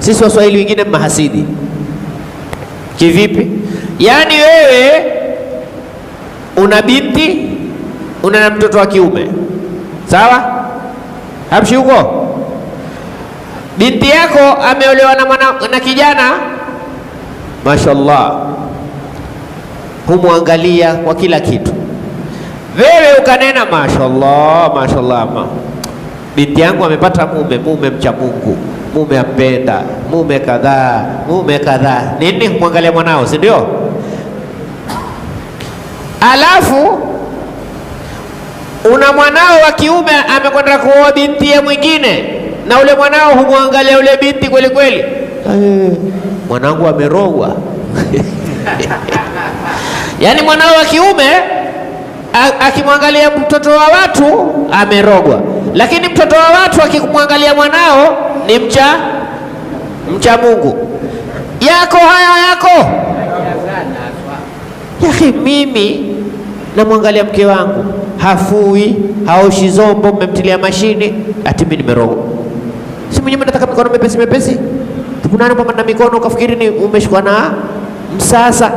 Sisi Waswahili wengine mahasidi. Kivipi? Yaani wewe una binti, una na mtoto wa kiume, sawa? Hamshi huko, binti yako ameolewa na kijana, mashallah, humwangalia kwa kila kitu. Wewe ukanena mashallah, mashallah, binti yangu amepata mume mcha Mungu, mume ampenda, mume kadhaa. Nini? Kumwangalia mwanao, si ndio? Alafu una mwanao wa kiume amekwenda kuoa binti ya mwingine, na ule mwanao humwangalia ule binti kweli kweli. Mwanangu amerogwa. Yaani mwanao wa kiume akimwangalia mtoto wa watu amerogwa, lakini mtoto wa watu akimwangalia mwanao ni mcha Mungu. Yako haya yako yaki, mimi namwangalia mke wangu hafui, haoshi zombo, mmemtilia mashini, ati mimi nimerogwa. Si mwenyewe nataka mikono mepesi. Tukunani mama na mikono ukafikiri ni umeshikwa na msasa.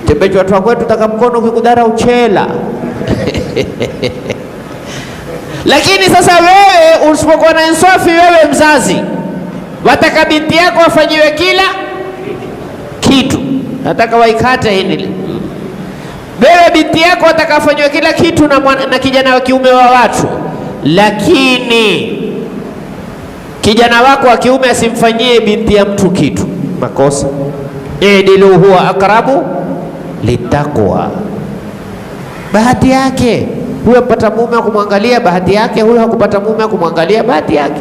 Tembecho watu wa kwetu taka mkono ukikudara uchela. Lakini sasa wewe usipokuwa na insafi, wewe mzazi wataka binti yako afanyiwe kila kitu, nataka waikate hili. Wewe binti yako wataka afanyiwe kila kitu na kijana wa kiume wa watu, lakini kijana wako wa kiume asimfanyie binti ya mtu kitu, makosa. Idilu huwa akrabu litaqwa. Bahati yake huyo apata mume kumwangalia, bahati yake huyo hakupata mume kumwangalia, bahati yake.